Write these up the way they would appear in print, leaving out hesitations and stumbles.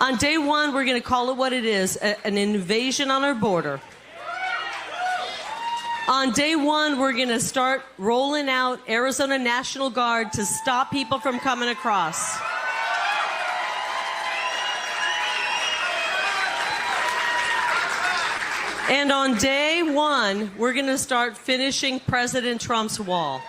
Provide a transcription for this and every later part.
On day one, we're going to call it what it is, an invasion on our border. On day one, we're going to start rolling out Arizona National Guard to stop people from coming across. And on day one, we're going to start finishing President Trump's wall.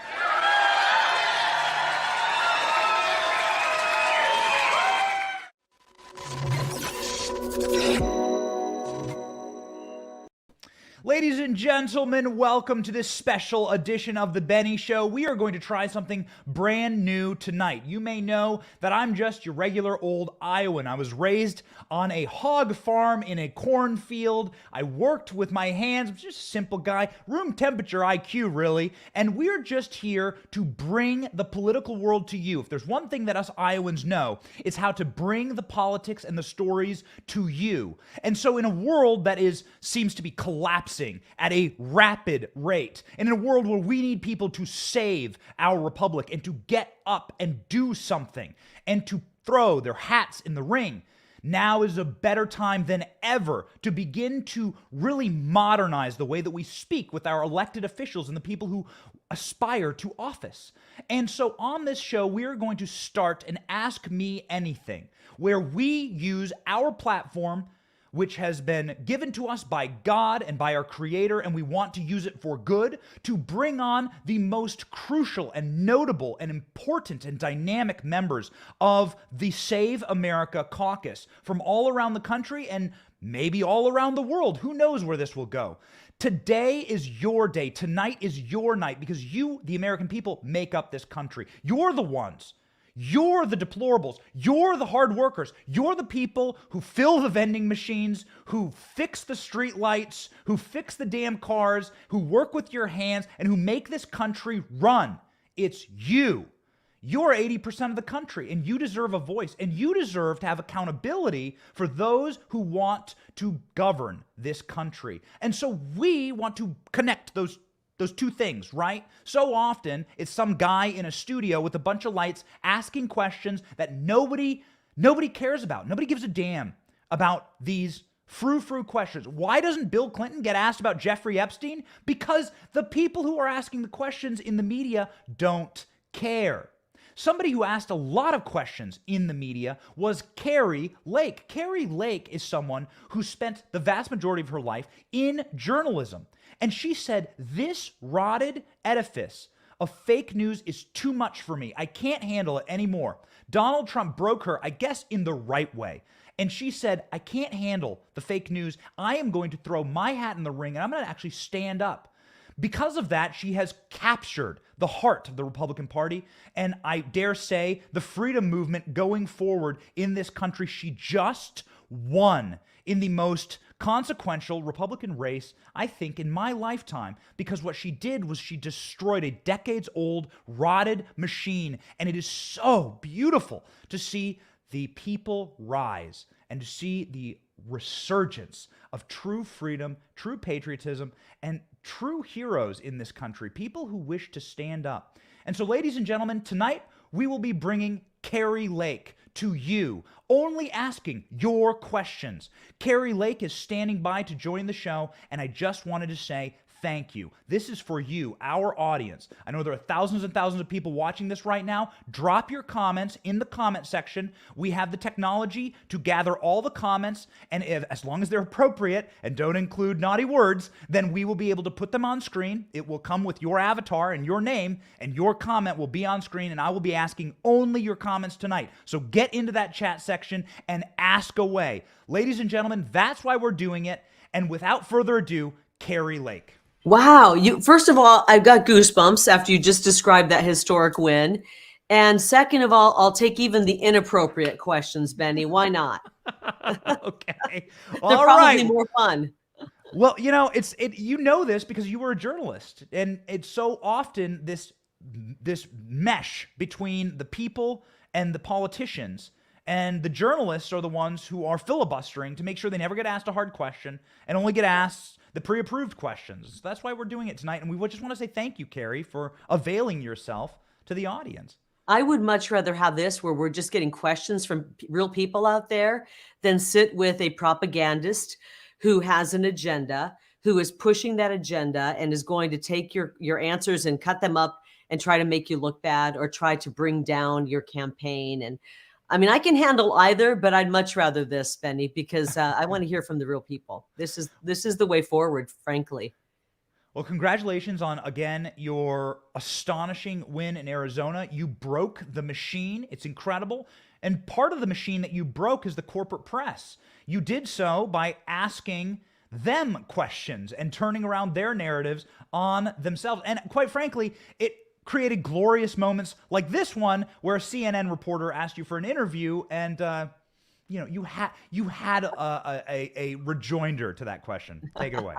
Ladies and gentlemen, welcome to this special edition of The Benny Show. We are going to try something brand new tonight. You may know that I'm just your regular old Iowan. I was raised on a hog farm in a cornfield. I worked with my hands. I'm just a simple guy, room temperature IQ really, and we're just here to bring the political world to you. If there's one thing that us Iowans know, it's how to bring the politics and the stories to you. And so in a world that seems to be collapsing at a rapid rate, and in a world where we need people to save our republic and to get up and do something and to throw their hats in the ring, now is a better time than ever to begin to really modernize the way that we speak with our elected officials and the people who aspire to office. And so on this show, we are going to start an Ask Me Anything, where we use our platform, which has been given to us by God and by our Creator, and we want to use it for good, to bring on the most crucial and notable and important and dynamic members of the Save America caucus from all around the country and maybe all around the world. Who knows where this will go? Today is your day. Tonight is your night, because you, the American people, make up this country. You're the ones. You're the deplorables. You're the hard workers. You're the people who fill the vending machines, who fix the street lights, who fix the damn cars, who work with your hands, and who make this country run. It's you. You're 80% of the country, and you deserve a voice, and you deserve to have accountability for those who want to govern this country. And so we want to connect those two things, right? So often, it's some guy in a studio with a bunch of lights asking questions that nobody cares about. Nobody gives a damn about these frou-frou questions. Why doesn't Bill Clinton get asked about Jeffrey Epstein? Because the people who are asking the questions in the media don't care. Somebody who asked a lot of questions in the media was Kari Lake. Kari Lake is someone who spent the vast majority of her life in journalism. And she said, this rotted edifice of fake news is too much for me. I can't handle it anymore. Donald Trump broke her, I guess, in the right way. And she said, I can't handle the fake news. I am going to throw my hat in the ring, and I'm going to actually stand up. Because of that, she has captured the heart of the Republican Party, and I dare say the freedom movement going forward in this country. She just won in the most consequential Republican race, I think, in my lifetime, because what she did was she destroyed a decades-old, rotted machine, and it is so beautiful to see the people rise and to see the resurgence of true freedom, true patriotism, and true heroes in this country, people who wish to stand up. And so, ladies and gentlemen, tonight we will be bringing Kari Lake to you, only asking your questions. Kari Lake is standing by to join the show, and I just wanted to say thank you. This is for you, our audience. I know there are thousands and thousands of people watching this right now. Drop your comments in the comment section. We have the technology to gather all the comments, and as long as they're appropriate and don't include naughty words, then we will be able to put them on screen. It will come with your avatar and your name, and your comment will be on screen, and I will be asking only your comments tonight. So get into that chat section and ask away. Ladies and gentlemen, that's why we're doing it. And without further ado, Kari Lake. Wow. First of all, I've got goosebumps after you just described that historic win. And second of all, I'll take even the inappropriate questions, Benny. Why not? Okay. They're probably more fun. Well, you know this because you were a journalist, and it's so often this mesh between the people and the politicians. And the journalists are the ones who are filibustering to make sure they never get asked a hard question and only get asked the pre-approved questions. So that's why we're doing it tonight. And we just want to say thank you, Kari, for availing yourself to the audience. I would much rather have this where we're just getting questions from real people out there than sit with a propagandist who has an agenda, who is pushing that agenda and is going to take your answers and cut them up and try to make you look bad or try to bring down your campaign. And I mean, I can handle either, but I'd much rather this, Benny, because I want to hear from the real people. This is the way forward, frankly. Well, congratulations on, again, your astonishing win in Arizona. You broke the machine. It's incredible. And part of the machine that you broke is the corporate press. You did so by asking them questions and turning around their narratives on themselves. And quite frankly, it created glorious moments like this one where a CNN reporter asked you for an interview and you had a rejoinder to that question. Take it away.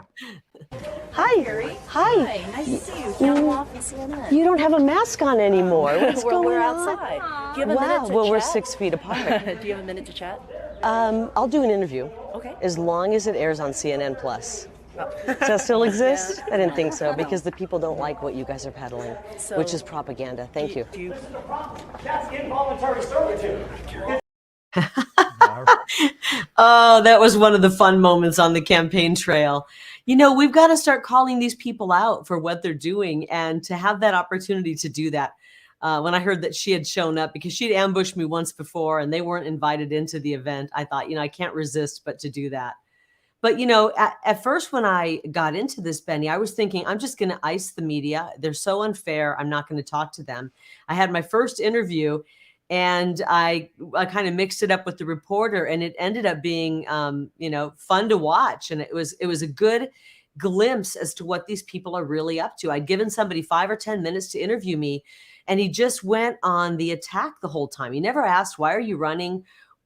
Hi. Kari. Hi. Nice to see you. Campbell off in CNN. You don't have a mask on anymore. What's we're going outside. on? Do you have a minute to Well, chat? we're 6 feet apart. Do you have a minute to chat? I'll do an interview. Okay. As long as it airs on CNN Plus. Does that still exist? I didn't think so, because the people don't like what you guys are peddling, which is propaganda. Thank you. That's involuntary servitude. Oh, that was one of the fun moments on the campaign trail. You know, we've got to start calling these people out for what they're doing, and to have that opportunity to do that. When I heard that she had shown up, because she'd ambushed me once before and they weren't invited into the event, I thought, I can't resist but to do that. But, at first when I got into this, Benny, I was thinking, I'm just going to ice the media. They're so unfair. I'm not going to talk to them. I had my first interview and I kind of mixed it up with the reporter, and it ended up being, fun to watch. And it was a good glimpse as to what these people are really up to. I'd given somebody 5 or 10 minutes to interview me, and he just went on the attack the whole time. He never asked, why are you running?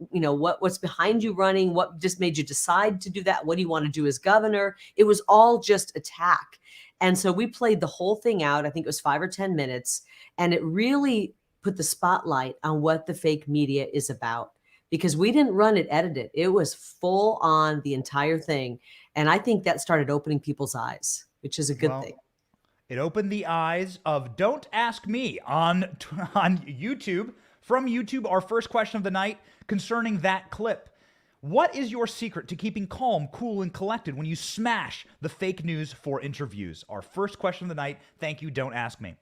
What's behind you running? What just made you decide to do that? What do you want to do as governor? It was all just attack. And so we played the whole thing out. I think it was 5 or 10 minutes. And it really put the spotlight on what the fake media is about, because we didn't run it edited. It was full on the entire thing. And I think that started opening people's eyes, which is a good thing. It opened the eyes of Don't Ask Me on YouTube. From YouTube, our first question of the night concerning that clip. What is your secret to keeping calm, cool, and collected when you smash the fake news for interviews? Our first question of the night. Thank you. Don't ask me.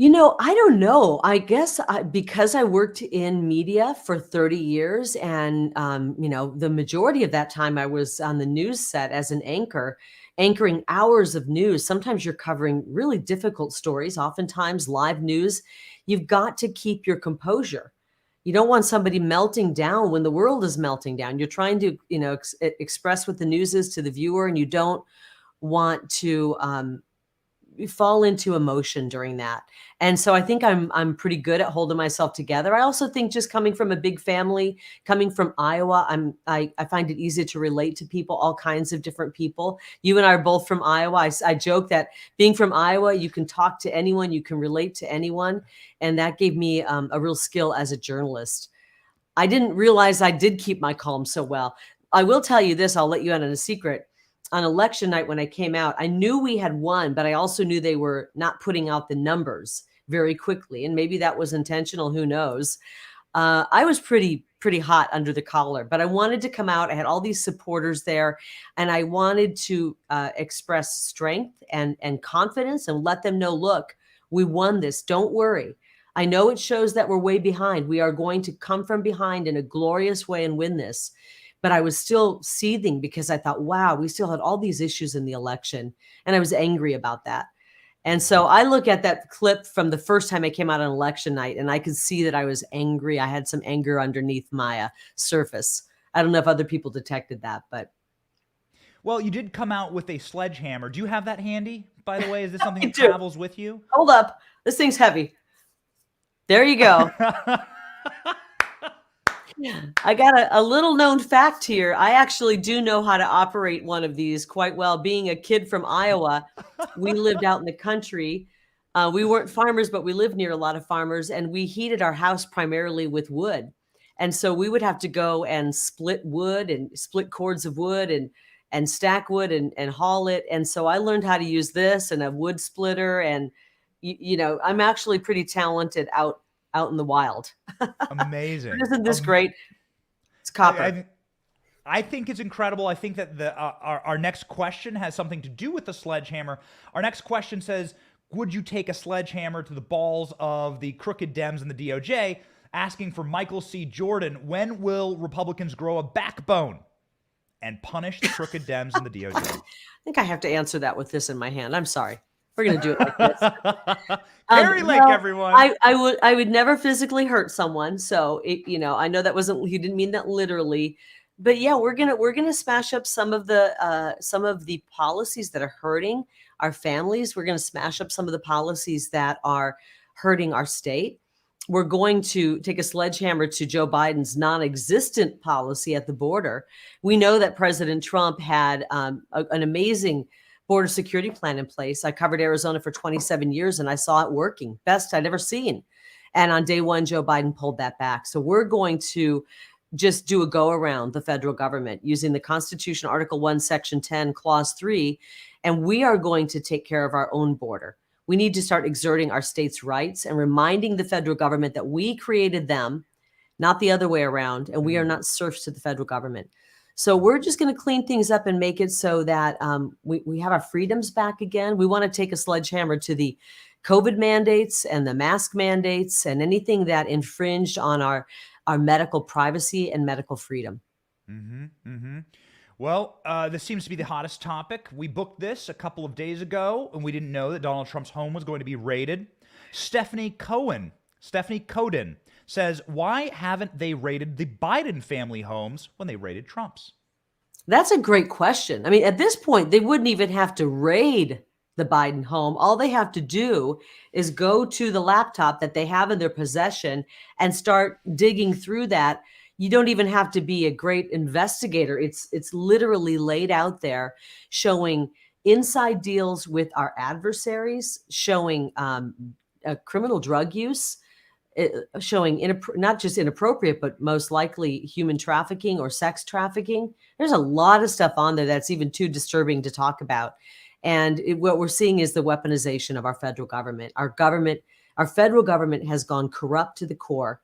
I don't know. I guess because I worked in media for 30 years and, the majority of that time I was on the news set as an anchor, anchoring hours of news. Sometimes you're covering really difficult stories, oftentimes live news. You've got to keep your composure. You don't want somebody melting down when the world is melting down. You're trying to, express what the news is to the viewer, and you don't want to fall into emotion during that. And so I think I'm pretty good at holding myself together. I also think, just coming from a big family, coming from Iowa, I find it easy to relate to people, all kinds of different people. You and I are both from Iowa. I joke that being from Iowa, you can talk to anyone, you can relate to anyone. And that gave me a real skill as a journalist. I didn't realize I did keep my calm so well. I will tell you this, I'll let you in on a secret. On election night, when I came out, I knew we had won, but I also knew they were not putting out the numbers very quickly. And maybe that was intentional, who knows? I was pretty hot under the collar, but I wanted to come out. I had all these supporters there, and I wanted to express strength and confidence and let them know, look, we won this. Don't worry. I know it shows that we're way behind. We are going to come from behind in a glorious way and win this. But I was still seething because I thought, wow, we still had all these issues in the election. And I was angry about that. And so I look at that clip from the first time I came out on election night, and I could see that I was angry. I had some anger underneath my surface. I don't know if other people detected that, but. Well, you did come out with a sledgehammer. Do you have that handy, by the way? Is this something that do. travels with you? Hold up. This thing's heavy. There you go. I got a little known fact here. I actually do know how to operate one of these quite well. Being a kid from Iowa, we lived out in the country. We weren't farmers, but we lived near a lot of farmers, and we heated our house primarily with wood. And so we would have to go and split wood and split cords of wood and stack wood and haul it. And so I learned how to use this and a wood splitter. And, I'm actually pretty talented out out in the wild. Amazing. Isn't this great? It's copper. I think it's incredible. I think that our next question has something to do with the sledgehammer. Our next question says, would you take a sledgehammer to the balls of the crooked Dems and the DOJ? Asking for Michael C. Jordan, when will Republicans grow a backbone and punish the crooked Dems and the DOJ? I think I have to answer that with this in my hand. I'm sorry. We're going to do it like this. Kari Lake, everyone. I would never physically hurt someone. So, I know that he didn't mean that literally. But yeah, we're gonna smash up some of the policies that are hurting our families. We're gonna smash up some of the policies that are hurting our state. We're going to take a sledgehammer to Joe Biden's non-existent policy at the border. We know that President Trump had an amazing border security plan in place. I covered Arizona for 27 years and I saw it working, best I'd ever seen. And on day one, Joe Biden pulled that back. So we're going to just do a go around the federal government using the Constitution, Article 1, Section 10, Clause 3, and we are going to take care of our own border. We need to start exerting our states' rights and reminding the federal government that we created them, not the other way around, and we are not serfs to the federal government. So we're just going to clean things up and make it so that we have our freedoms back again. We want to take a sledgehammer to the COVID mandates and the mask mandates and anything that infringed on our medical privacy and medical freedom. Well, this seems to be the hottest topic. We booked this a couple of days ago, and we didn't know that Donald Trump's home was going to be raided. Stephanie Coden says, why haven't they raided the Biden family homes when they raided Trump's? That's a great question. I mean, at this point, they wouldn't even have to raid the Biden home. All they have to do is go to the laptop that they have in their possession and start digging through that. You don't even have to be a great investigator. It's literally laid out there showing inside deals with our adversaries, showing criminal drug use, showing not just inappropriate, but most likely human trafficking or sex trafficking. There's a lot of stuff on there that's even too disturbing to talk about. And what we're seeing is the weaponization of our federal government. Our federal government has gone corrupt to the core.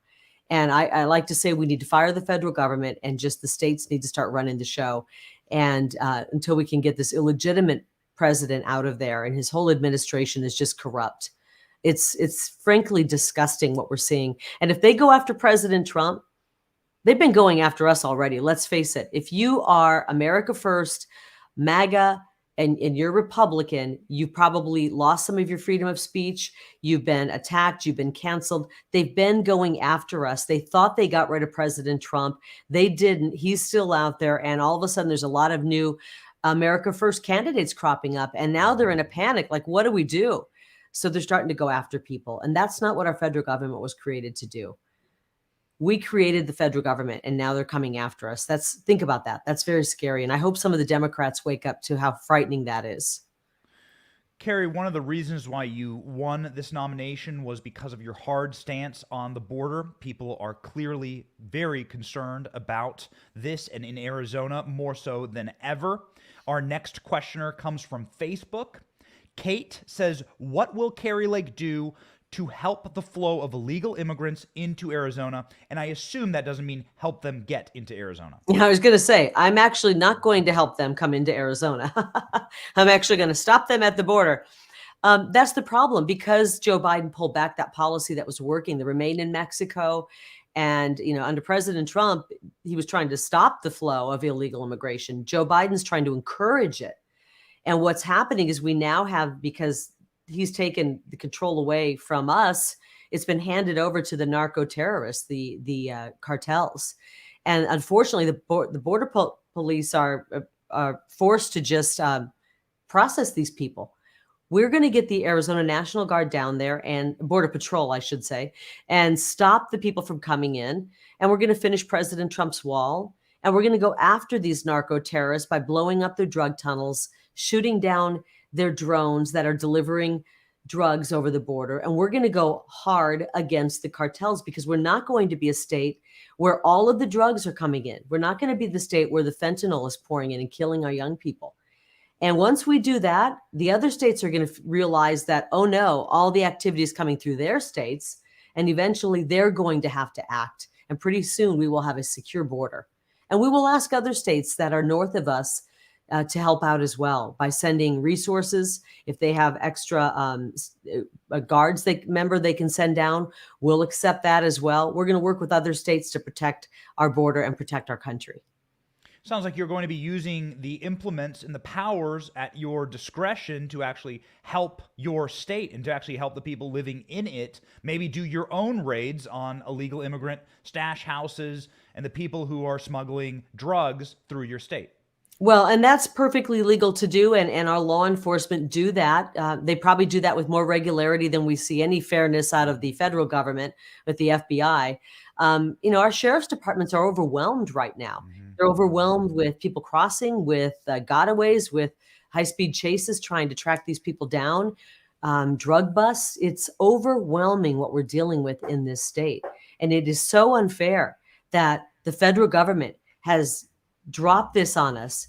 And I like to say we need to fire the federal government and just the states need to start running the show. And until we can get this illegitimate president out of there, and his whole administration is just corrupt. It's frankly disgusting what we're seeing. And if they go after President Trump, they've been going after us already. Let's face it. If you are America First, MAGA, and you're Republican, you've probably lost some of your freedom of speech. You've been attacked. You've been canceled. They've been going after us. They thought they got rid of President Trump. They didn't. He's still out there. And all of a sudden, there's a lot of new America First candidates cropping up. And now they're in a panic. Like, what do we do? So they're starting to go after people. And that's not what our federal government was created to do. We created the federal government and now they're coming after us. Think about that. That's very scary. And I hope some of the Democrats wake up to how frightening that is. Kari, one of the reasons why you won this nomination was because of your hard stance on the border. People are clearly very concerned about this, and in Arizona more so than ever. Our next questioner comes from Facebook. Kate says, what will Kari Lake do to help the flow of illegal immigrants into Arizona? And I assume that doesn't mean help them get into Arizona. Yeah, I was going to say, I'm actually not going to help them come into Arizona. I'm actually going to stop them at the border. That's the problem, because Joe Biden pulled back that policy that was working, the Remain in Mexico. And, under President Trump, he was trying to stop the flow of illegal immigration. Joe Biden's trying to encourage it. And what's happening is we now have, because he's taken the control away from us, it's been handed over to the narco terrorists, the cartels. And unfortunately, the border police are forced to just process these people. We're going to get the Arizona National Guard down there, and Border Patrol, I should say, and stop the people from coming in. And we're going to finish President Trump's wall. And we're going to go after these narco terrorists by blowing up their drug tunnels, shooting down their drones that are delivering drugs over the border. And we're going to go hard against the cartels, because we're not going to be a state where all of the drugs are coming in. We're not going to be the state where the fentanyl is pouring in and killing our young people. And once we do that, the other states are going to realize that, oh no, all the activity is coming through their states. And eventually they're going to have to act. And pretty soon we will have a secure border. And we will ask other states that are north of us to help out as well by sending resources. If they have extra guards they can send down, we'll accept that as well. We're going to work with other states to protect our border and protect our country. Sounds like you're going to be using the implements and the powers at your discretion to actually help your state and to actually help the people living in it. Maybe do your own raids on illegal immigrant stash houses and the people who are smuggling drugs through your state. Well, and that's perfectly legal to do, and our law enforcement do that. They probably do that with more regularity than we see any fairness out of the federal government with the FBI. Our sheriff's departments are overwhelmed right now. They're overwhelmed with people crossing, with gotaways, with high-speed chases trying to track these people down, drug busts. It's overwhelming what we're dealing with in this state. And it is so unfair that the federal government has dropped this on us,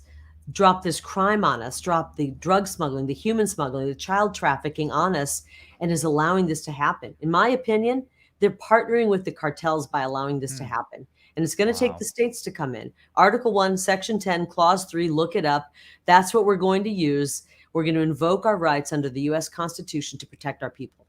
dropped this crime on us, dropped the drug smuggling, the human smuggling, the child trafficking on us, and is allowing this to happen. In my opinion, they're partnering with the cartels by allowing this to happen. And it's going to take the states to come in. Article 1, Section 10, Clause 3, look it up. That's what we're going to use. We're going to invoke our rights under the U.S. Constitution to protect our people.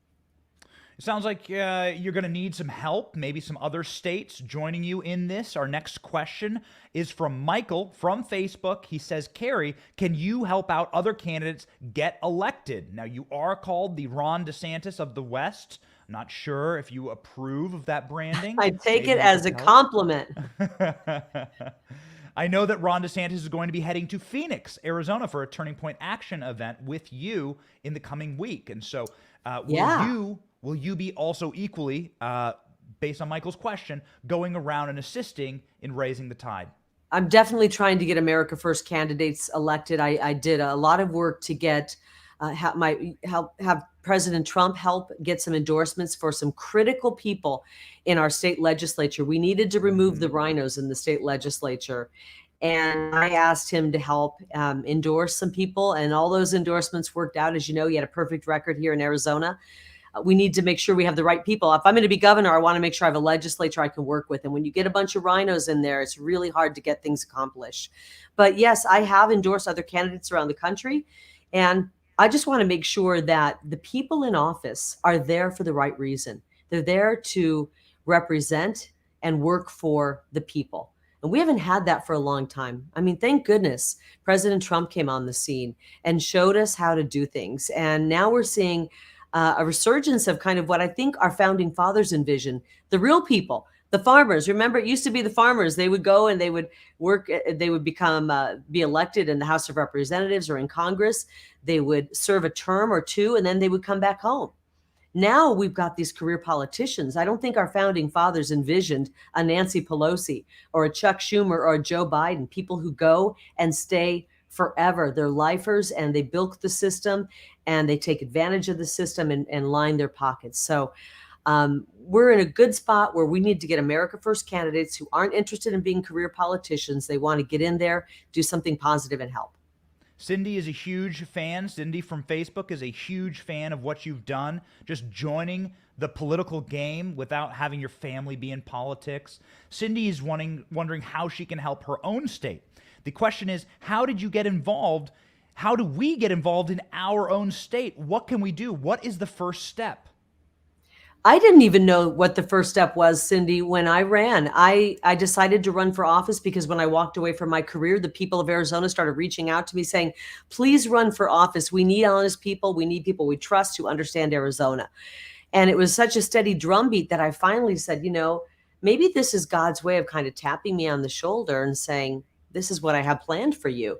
It sounds like you're going to need some help, maybe some other states joining you in this. Our next question is from Michael from Facebook. He says, Kari, can you help out other candidates get elected? Now, you are called the Ron DeSantis of the West. I'm not sure if you approve of that branding. I take it as a compliment. I know that Ron DeSantis is going to be heading to Phoenix, Arizona for a Turning Point Action event with you in the coming week. And so will you be also equally, based on Michael's question, going around and assisting in raising the tide? I'm definitely trying to get America First candidates elected. I did a lot of work to get have President Trump help get some endorsements for some critical people in our state legislature. We needed to remove the RHINOs in the state legislature. And I asked him to help endorse some people, and all those endorsements worked out. As you know, he had a perfect record here in Arizona. We need to make sure we have the right people. If I'm going to be governor, I want to make sure I have a legislature I can work with. And when you get a bunch of RHINOs in there, it's really hard to get things accomplished. But yes, I have endorsed other candidates around the country. And I just want to make sure that the people in office are there for the right reason. They're there to represent and work for the people. And we haven't had that for a long time. I mean, thank goodness President Trump came on the scene and showed us how to do things. And now we're seeing a resurgence of kind of what I think our founding fathers envisioned, the real people, the farmers. Remember, it used to be the farmers. They would go and they would work, they would be elected in the House of Representatives or in Congress. They would serve a term or two, and then they would come back home. Now we've got these career politicians. I don't think our founding fathers envisioned a Nancy Pelosi or a Chuck Schumer or a Joe Biden, people who go and stay forever. They're lifers, and they bilk the system, and they take advantage of the system and line their pockets. So we're in a good spot where we need to get America First candidates who aren't interested in being career politicians. They want to get in there, do something positive, and help. Cindy is a huge fan. Cindy from Facebook is a huge fan of what you've done, just joining the political game without having your family be in politics. Cindy is wondering how she can help her own state. The question is, how did you get involved? How do we get involved in our own state? What can we do? What is the first step? I didn't even know what the first step was, Cindy, when I ran. I decided to run for office because when I walked away from my career, the people of Arizona started reaching out to me saying, please run for office. We need honest people. We need people we trust who understand Arizona. And it was such a steady drumbeat that I finally said, maybe this is God's way of kind of tapping me on the shoulder and saying, this is what I have planned for you.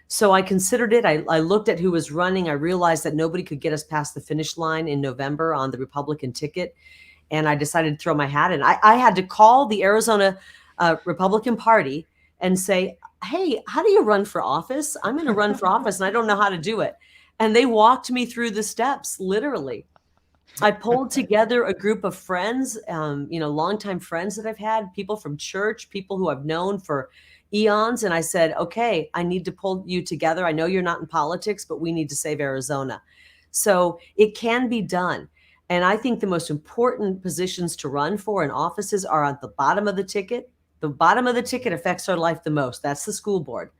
So I considered it. I looked at who was running. I realized that nobody could get us past the finish line in November on the Republican ticket. And I decided to throw my hat in. I had to call the Arizona Republican Party and say, hey, how do you run for office? I'm going to run for office and I don't know how to do it. And they walked me through the steps, literally. I pulled together a group of friends, longtime friends that I've had, people from church, people who I've known for eons. And I said, okay, I need to pull you together. I know you're not in politics, but we need to save Arizona. So it can be done. And I think the most important positions to run for in offices are at the bottom of the ticket. The bottom of the ticket affects our life the most. That's the school board.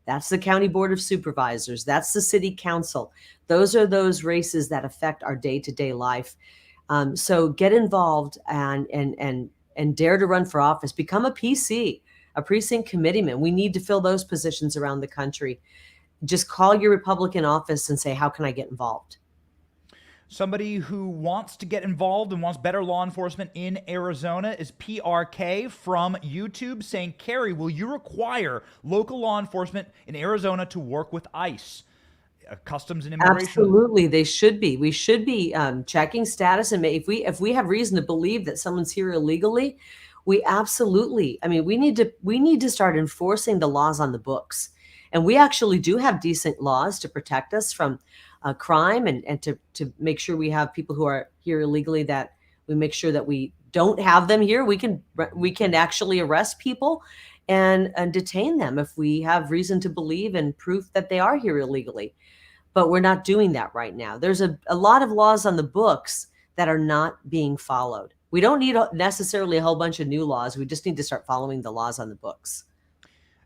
That's the county board of supervisors. That's the city council. Those are those races that affect our day-to-day life. So get involved and dare to run for office. Become a PC, a precinct committeeman. We need to fill those positions around the country. Just call your Republican office and say, how can I get involved? Somebody who wants to get involved and wants better law enforcement in Arizona is PRK from YouTube saying, Kari, will you require local law enforcement in Arizona to work with ICE? Customs and Immigration. Absolutely, they should be. We should be checking status, and if we have reason to believe that someone's here illegally, we absolutely. I mean, we need to start enforcing the laws on the books, and we actually do have decent laws to protect us from crime and to make sure we have people who are here illegally, that we make sure that we don't have them here. We can actually arrest people and detain them if we have reason to believe and proof that they are here illegally. But we're not doing that right now. There's a lot of laws on the books that are not being followed. We don't need necessarily a whole bunch of new laws. We just need to start following the laws on the books.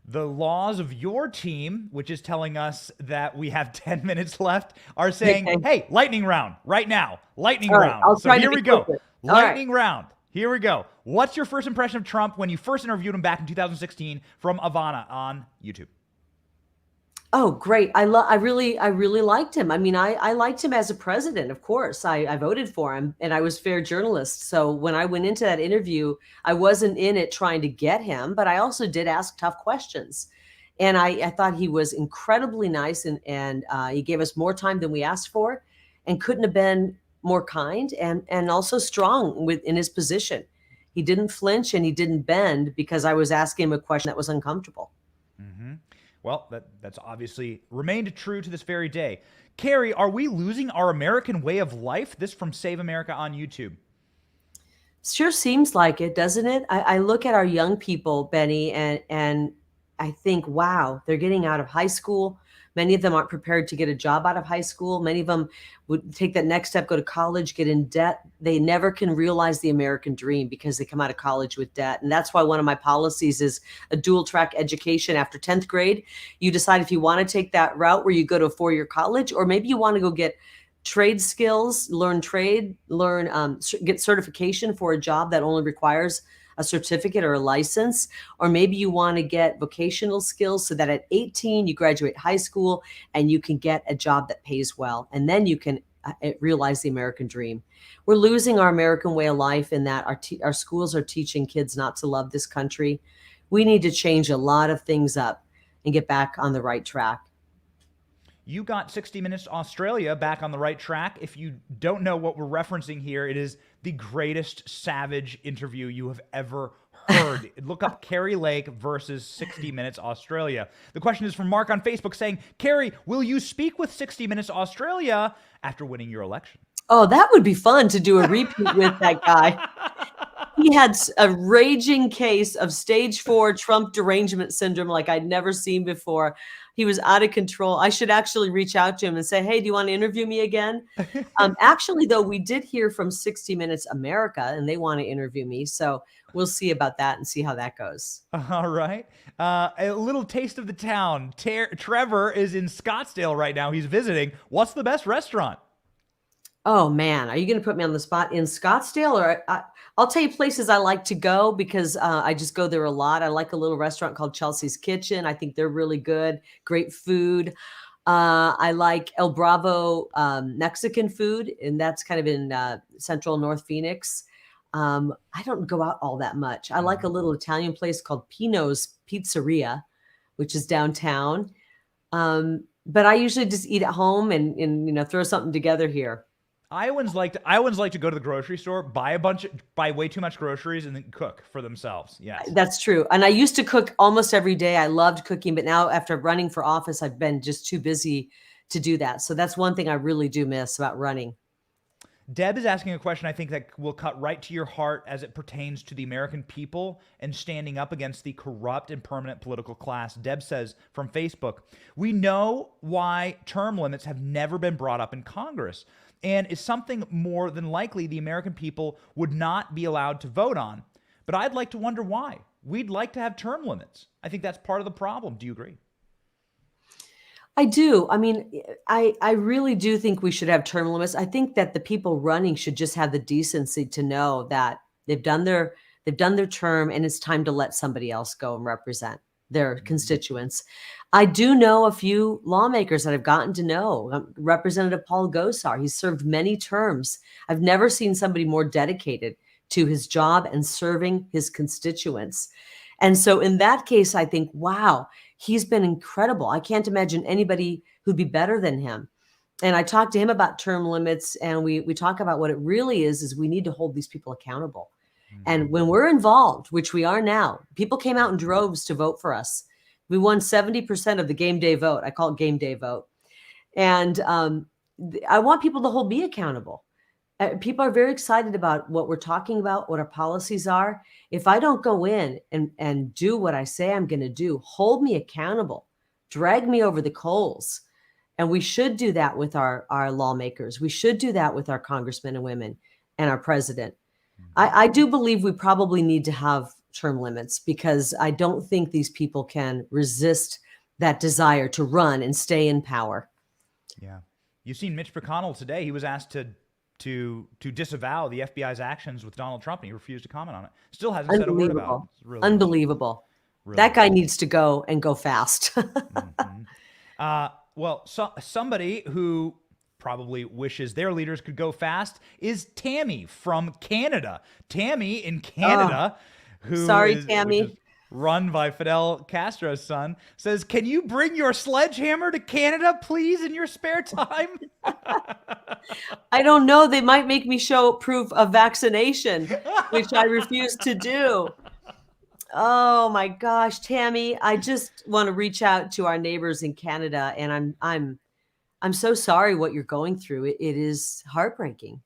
The laws of your team, which is telling us that we have 10 minutes left, are saying, hey, lightning round right now. Lightning round. So here we go. Lightning round. Here we go. What's your first impression of Trump when you first interviewed him back in 2016 from Ivana on YouTube? Oh, great. I really liked him. I mean, I liked him as a president, of course. I voted for him, and I was fair journalist. So when I went into that interview, I wasn't in it trying to get him, but I also did ask tough questions. And I thought he was incredibly nice, and he gave us more time than we asked for, and couldn't have been more kind and also strong in his position. He didn't flinch and he didn't bend because I was asking him a question that was uncomfortable. Mm-hmm. Well, that's obviously remained true to this very day. Kari, are we losing our American way of life? This from Save America on YouTube. Sure seems like it, doesn't it? I look at our young people, Benny, and I think, wow, they're getting out of high school. Many of them aren't prepared to get a job out of high school. Many of them would take that next step, go to college, get in debt. They never can realize the American dream because they come out of college with debt. And that's why one of my policies is a dual track education. After 10th grade, you decide if you want to take that route where you go to a 4-year college, or maybe you want to go get trade skills, learn trade, get certification for a job that only requires a certificate or a license, or maybe you want to get vocational skills so that at 18 you graduate high school and you can get a job that pays well, and then you can realize the American dream. We're losing our American way of life in that our schools are teaching kids not to love this country. We need to change a lot of things up and get back on the right track. You got 60 Minutes Australia back on the right track. If you don't know what we're referencing here, it is the greatest savage interview you have ever heard. Look up Kari Lake versus 60 Minutes Australia. The question is from Mark on Facebook saying, Kari, will you speak with 60 Minutes Australia after winning your election? Oh, that would be fun to do a repeat with that guy. He had a raging case of stage 4 Trump derangement syndrome like I'd never seen before. He was out of control. I should actually reach out to him and say, hey, do you want to interview me again? Actually, though, we did hear from 60 Minutes America, and they want to interview me. So we'll see about that and see how that goes. All right. A little taste of the town. Trevor is in Scottsdale right now. He's visiting. What's the best restaurant? Oh, man. Are you going to put me on the spot in Scottsdale? Or I'll tell you places I like to go because I just go there a lot. I like a little restaurant called Chelsea's Kitchen. I think they're really good. Great food. I like El Bravo Mexican food, and that's kind of in central North Phoenix. I don't go out all that much. I like a little Italian place called Pino's Pizzeria, which is downtown. But I usually just eat at home and throw something together here. Iowans like to go to the grocery store, buy way too much groceries, and then cook for themselves. Yes, that's true. And I used to cook almost every day. I loved cooking, but now after running for office, I've been just too busy to do that. So that's one thing I really do miss about running. Deb is asking a question I think that will cut right to your heart as it pertains to the American people and standing up against the corrupt and permanent political class. Deb says from Facebook, we know why term limits have never been brought up in Congress. and is something more than likely the American people would not be allowed to vote on. But I'd like to wonder why. We'd like to have term limits. I think that's part of the problem. Do you agree? I do. I mean, I really do think we should have term limits. I think that the people running should just have the decency to know that they've done their term and it's time to let somebody else go and represent their constituents. I do know a few lawmakers that I've gotten to know. Representative Paul Gosar, he's served many terms. I've never seen somebody more dedicated to his job and serving his constituents. And so in that case, I think, wow, he's been incredible. I can't imagine anybody who'd be better than him. And I talked to him about term limits, and we talk about what it really is we need to hold these people accountable. And when we're involved, which we are now, people came out in droves to vote for us. We won 70% of the game day vote. I call it game day vote. And I want people to hold me accountable. People are very excited about what we're talking about, what our policies are. If I don't go in and do what I say I'm going to do, hold me accountable, drag me over the coals. And we should do that with our lawmakers. We should do that with our congressmen and women and our president. I do believe we probably need to have term limits because I don't think these people can resist that desire to run and stay in power. Yeah. You've seen Mitch McConnell today. He was asked to disavow the FBI's actions with Donald Trump, and he refused to comment on it. Still hasn't said a word about it. It's really Unbelievable. Really that guy needs to go and go fast. Well, somebody who probably wishes their leaders could go fast is Tammy from Canada. Tammy in Canada, Tammy. which is run by Fidel Castro's son, says, "Can you bring your sledgehammer to Canada, please, in your spare time?" I don't know. They might make me show proof of vaccination, which I refuse to do. Oh my gosh, Tammy, I just want to reach out to our neighbors in Canada, and I'm so sorry what you're going through. It is heartbreaking.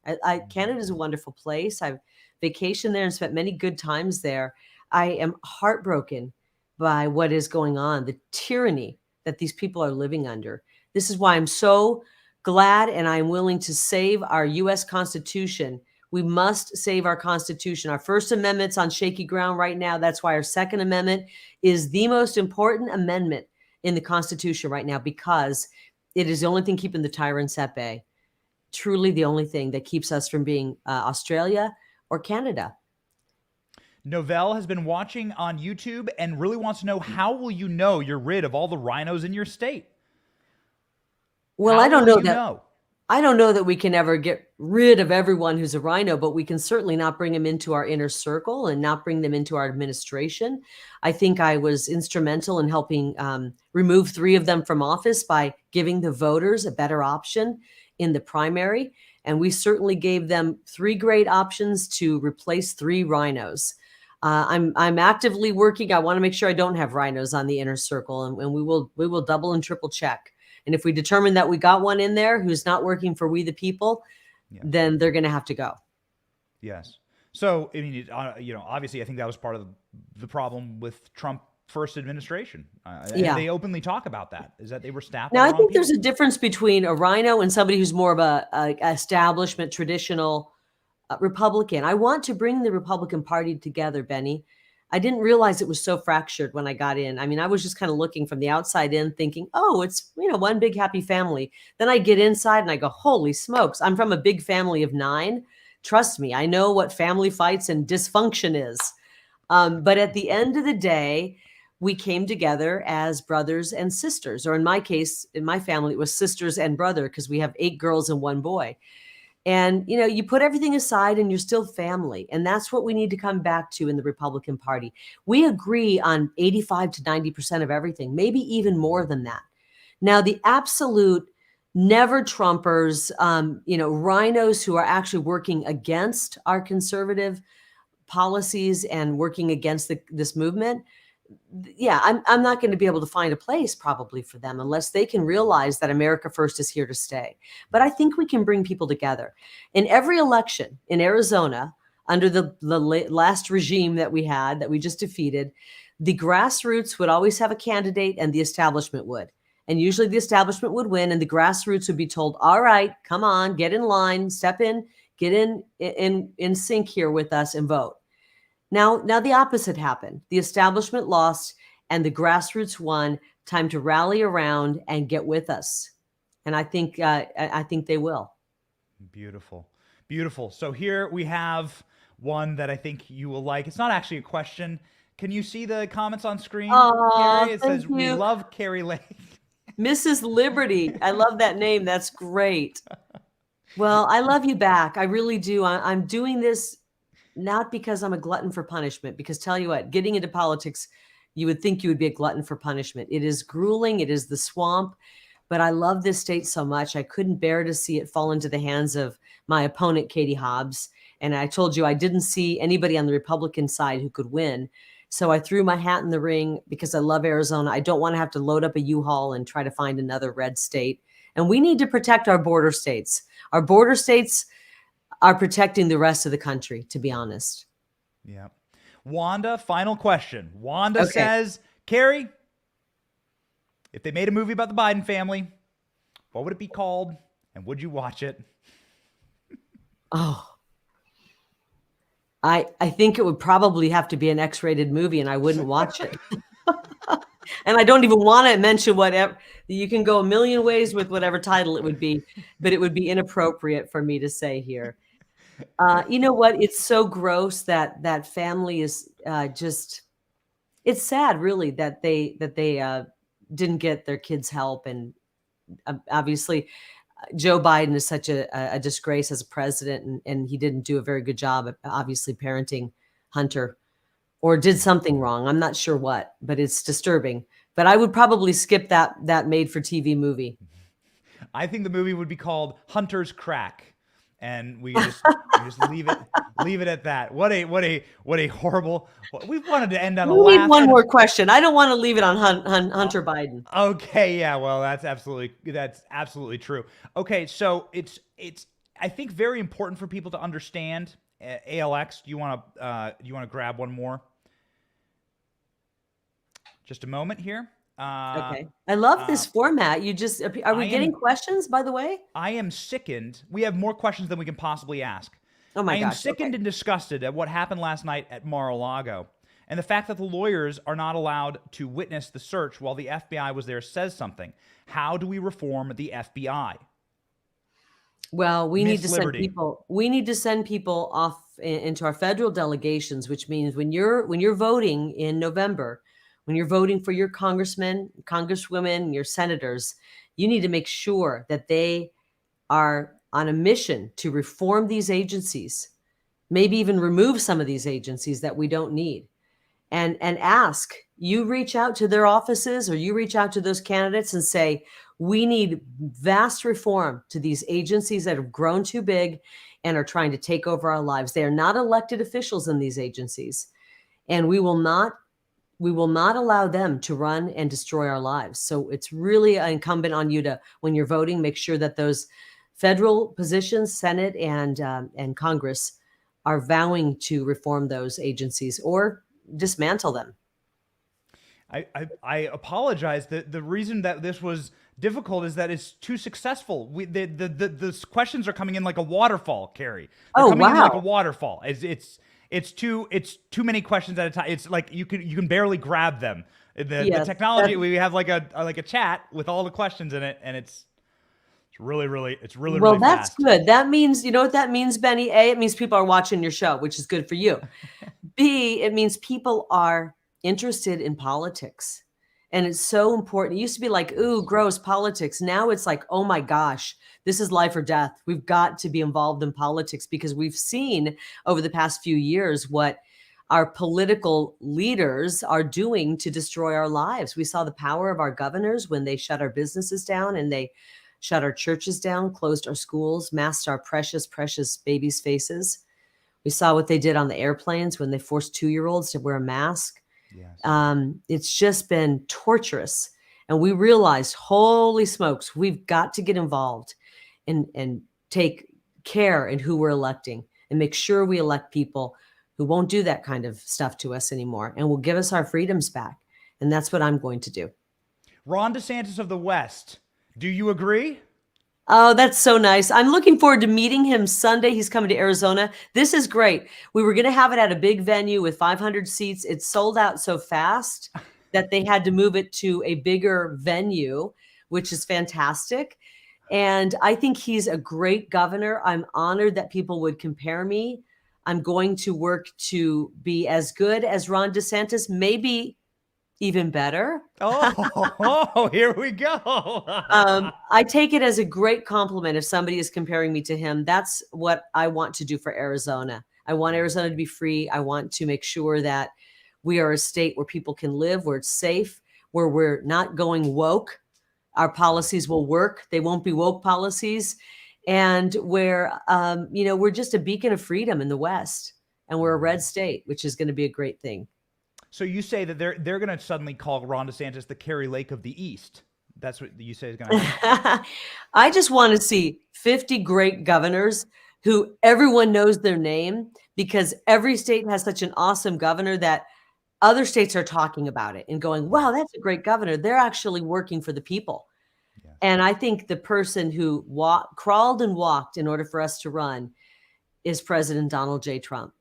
Canada is a wonderful place. I've vacationed there and spent many good times there. I am heartbroken by what is going on, the tyranny that these people are living under. This is why I'm so glad and I'm willing to save our U.S. Constitution. We must save our Constitution. Our First Amendment's on shaky ground right now. That's why our Second Amendment is the most important amendment in the Constitution right now, because it is the only thing keeping the tyrants at bay. Truly the only thing that keeps us from being Australia or Canada. Novell has been watching on YouTube and really wants to know, how will you know you're rid of all the rhinos in your state? Well, How I don't will know you that. know? I don't know that we can ever get rid of everyone who's a rhino, but we can certainly not bring them into our inner circle and not bring them into our administration. I think I was instrumental in helping remove 3 of them from office by giving the voters a better option in the primary. And we certainly gave them 3 great options to replace 3 rhinos. I'm actively working. I want to make sure I don't have rhinos on the inner circle, and we will double and triple check. And if we determine that we got one in there who's not working for we the people, then they're going to have to go. Yes. So, I mean, obviously, I think that was part of the problem with Trump first administration. And they openly talk about that, is that they were staffed. Now, I think there's a difference between a rhino and somebody who's more of a establishment, traditional Republican. I want to bring the Republican Party together, Benny. I didn't realize it was so fractured when I got in. I mean, I was just kind of looking from the outside in thinking, oh, it's, one big happy family. Then I get inside and I go, holy smokes, I'm from a big family of 9. Trust me, I know what family fights and dysfunction is. But at the end of the day, we came together as brothers and sisters, or in my case, in my family, it was sisters and brother, because we have 8 girls and 1 boy. And, you put everything aside and you're still family. And that's what we need to come back to in the Republican Party. We agree on 85 to 90% of everything, maybe even more than that. Now, the absolute never Trumpers, rhinos who are actually working against our conservative policies and working against this movement, I'm not going to be able to find a place probably for them unless they can realize that America First is here to stay. But I think we can bring people together. In every election in Arizona, under the last regime that we had, that we just defeated, the grassroots would always have a candidate and the establishment would. And usually the establishment would win and the grassroots would be told, all right, come on, get in line, step in, get in sync here with us and vote. Now the opposite happened. The establishment lost and the grassroots won. Time to rally around and get with us. And I think they will. Beautiful. Beautiful. So here we have one that I think you will like. It's not actually a question. Can you see the comments on screen, Kari? It says, we love Kari Lake. Mrs. Liberty. I love that name. That's great. Well, I love you back. I really do. I'm doing this not because I'm a glutton for punishment, because tell you what, getting into politics, you would think you would be a glutton for punishment. It is grueling. It is the swamp. But I love this state so much. I couldn't bear to see it fall into the hands of my opponent, Katie Hobbs. And I told you I didn't see anybody on the Republican side who could win. So I threw my hat in the ring because I love Arizona. I don't want to have to load up a U-Haul and try to find another red state. And we need to protect our border states. Our border states are protecting the rest of the country, to be honest. Yeah. Wanda, final question. Wanda says, Kari, if they made a movie about the Biden family, what would it be called? And would you watch it? Oh, I think it would probably have to be an X-rated movie and I wouldn't watch it. And I don't even want to mention whatever. You can go a million ways with whatever title it would be, but it would be inappropriate for me to say here. You know what? It's so gross that family is just, it's sad really that they didn't get their kids help. And obviously Joe Biden is such a disgrace as a president, and he didn't do a very good job at obviously parenting Hunter, or did something wrong. I'm not sure what, but it's disturbing. But I would probably skip that made-for-TV movie. I think the movie would be called Hunter's Crack, and we just leave it at that. What a horrible. We wanted to end on a laugh. We need one more question. I don't want to leave it on Hunter Biden. Okay, yeah, well, that's absolutely true. Okay, so it's I think very important for people to understand. ALX, do you want to grab one more? Just a moment here. Okay. I love this format. Are we getting questions, by the way? I am sickened. We have more questions than we can possibly ask. Oh my gosh. I am sickened and disgusted at what happened last night at Mar-a-Lago. And the fact that the lawyers are not allowed to witness the search while the FBI was there says something. How do we reform the FBI? Well, we need to send people off into our federal delegations, which means when you're voting in November, when you're voting for your congressmen, congresswomen, your senators, you need to make sure that they are on a mission to reform these agencies, maybe even remove some of these agencies that we don't need. And ask, you reach out to their offices or you reach out to those candidates and say, we need vast reform to these agencies that have grown too big and are trying to take over our lives. They are not elected officials in these agencies. And we will not allow them to run and destroy our lives. So it's really incumbent on you to, when you're voting, make sure that those federal positions, Senate and Congress, are vowing to reform those agencies or dismantle them. I apologize. The reason that this was difficult is that it's too successful. The questions are coming in like a waterfall, Kari. They're coming in like a waterfall. It's too many questions at a time. It's like you can barely grab them. The technology, we have like a chat with all the questions in it, and it's really well, that's fast. Good. That means, you know what that means, Benny? A, it means people are watching your show, which is good for you. B, it means people are interested in politics. And it's so important. It used to be like, ooh, gross politics. Now it's like, oh my gosh, this is life or death. We've got to be involved in politics because we've seen over the past few years what our political leaders are doing to destroy our lives. We saw the power of our governors when they shut our businesses down and they shut our churches down, closed our schools, masked our precious, precious babies' faces. We saw what they did on the airplanes when they forced 2-year-olds to wear a mask. Yes. It's just been torturous. And we realized, holy smokes, we've got to get involved and take care in who we're electing and make sure we elect people who won't do that kind of stuff to us anymore and will give us our freedoms back. And that's what I'm going to do. Ron DeSantis of the West. Do you agree? Oh, that's so nice. I'm looking forward to meeting him Sunday. He's coming to Arizona. This is great. We were going to have it at a big venue with 500 seats. It sold out so fast that they had to move it to a bigger venue, which is fantastic. And I think he's a great governor. I'm honored that people would compare me. I'm going to work to be as good as Ron DeSantis, maybe even better. Oh, here we go. I take it as a great compliment if somebody is comparing me to him. That's what I want to do for Arizona. I want Arizona to be free. I want to make sure that we are a state where people can live, where it's safe, where we're not going woke. Our policies will work. They won't be woke policies. And where, we're just a beacon of freedom in the West. And we're a red state, which is going to be a great thing. So you say that they're going to suddenly call Ron DeSantis the Kari Lake of the East. That's what you say is going to happen. I just want to see 50 great governors who everyone knows their name, because every state has such an awesome governor that other states are talking about it and going, wow, that's a great governor. They're actually working for the people. Yeah. And I think the person who crawled and walked in order for us to run is President Donald J. Trump.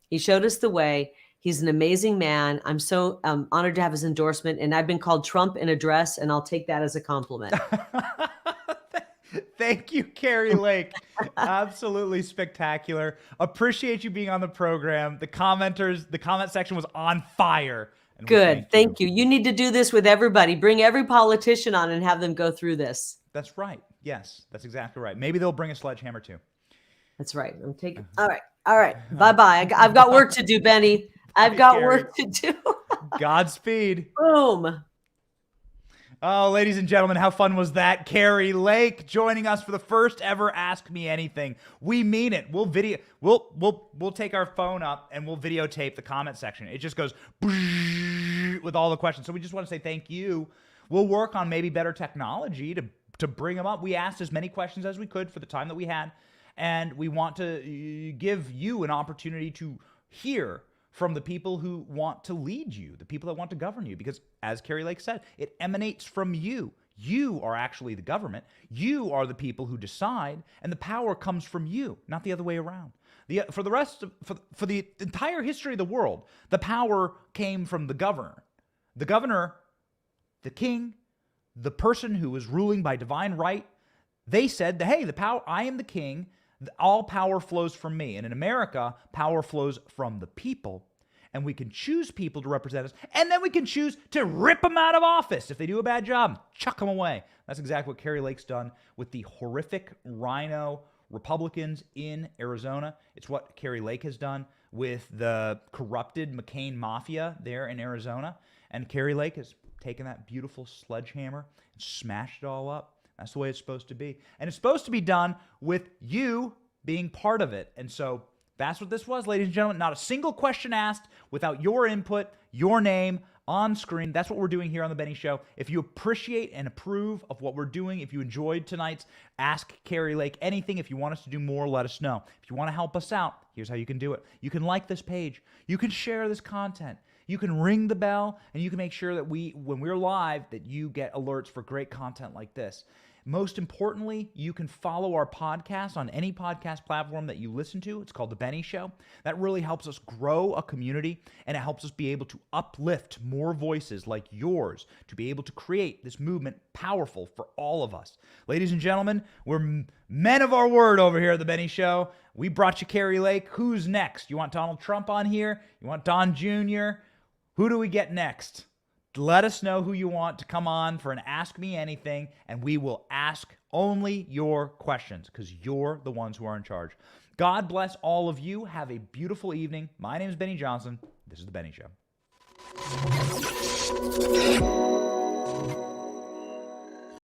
He showed us the way. He's an amazing man. I'm so honored to have his endorsement, and I've been called Trump in a dress, and I'll take that as a compliment. Thank you, Kari Lake. Absolutely spectacular. Appreciate you being on the program. The comment section was on fire. Good. Thank you. You need to do this with everybody. Bring every politician on and have them go through this. That's right. Yes, that's exactly right. Maybe they'll bring a sledgehammer too. That's right. I'm taking. All right. Bye-bye. I've got work to do, Benny. I've got work to do. Godspeed. Boom. Oh, ladies and gentlemen, how fun was that? Kari Lake joining us for the first ever Ask Me Anything. We mean it. We'll take our phone up and we'll videotape the comment section. It just goes with all the questions. So we just want to say thank you. We'll work on maybe better technology to bring them up. We asked as many questions as we could for the time that we had, and we want to give you an opportunity to hear from the people who want to lead you, the people that want to govern you, because as Kari Lake said, it emanates from you. You are actually the government. You are the people who decide, and the power comes from you, not the other way around. For the entire history of the world, the power came from the governor. The governor, the king, the person who was ruling by divine right, they said, hey, the power, I am the king. All power flows from me. And in America, power flows from the people. And we can choose people to represent us. And then we can choose to rip them out of office. If they do a bad job, chuck them away. That's exactly what Kari Lake's done with the horrific RHINO Republicans in Arizona. It's what Kari Lake has done with the corrupted McCain mafia there in Arizona. And Kari Lake has taken that beautiful sledgehammer and smashed it all up. That's the way it's supposed to be. And it's supposed to be done with you being part of it. And so that's what this was, ladies and gentlemen. Not a single question asked without your input, your name on screen. That's what we're doing here on The Benny Show. If you appreciate and approve of what we're doing, if you enjoyed tonight's Ask Kari Lake Anything, if you want us to do more, let us know. If you want to help us out, here's how you can do it. You can like this page. You can share this content. You can ring the bell, and you can make sure that when we're live, that you get alerts for great content like this. Most importantly, you can follow our podcast on any podcast platform that you listen to. It's called The Benny Show. That really helps us grow a community, and it helps us be able to uplift more voices like yours to be able to create this movement powerful for all of us. Ladies and gentlemen, we're men of our word over here at The Benny Show. We brought you Kari Lake. Who's next? You want Donald Trump on here? You want Don Jr.? Who do we get next? Let us know who you want to come on for an Ask Me Anything, and we will ask only your questions because you're the ones who are in charge. God bless all of you. Have a beautiful evening. My name is Benny Johnson. This is The Benny Show.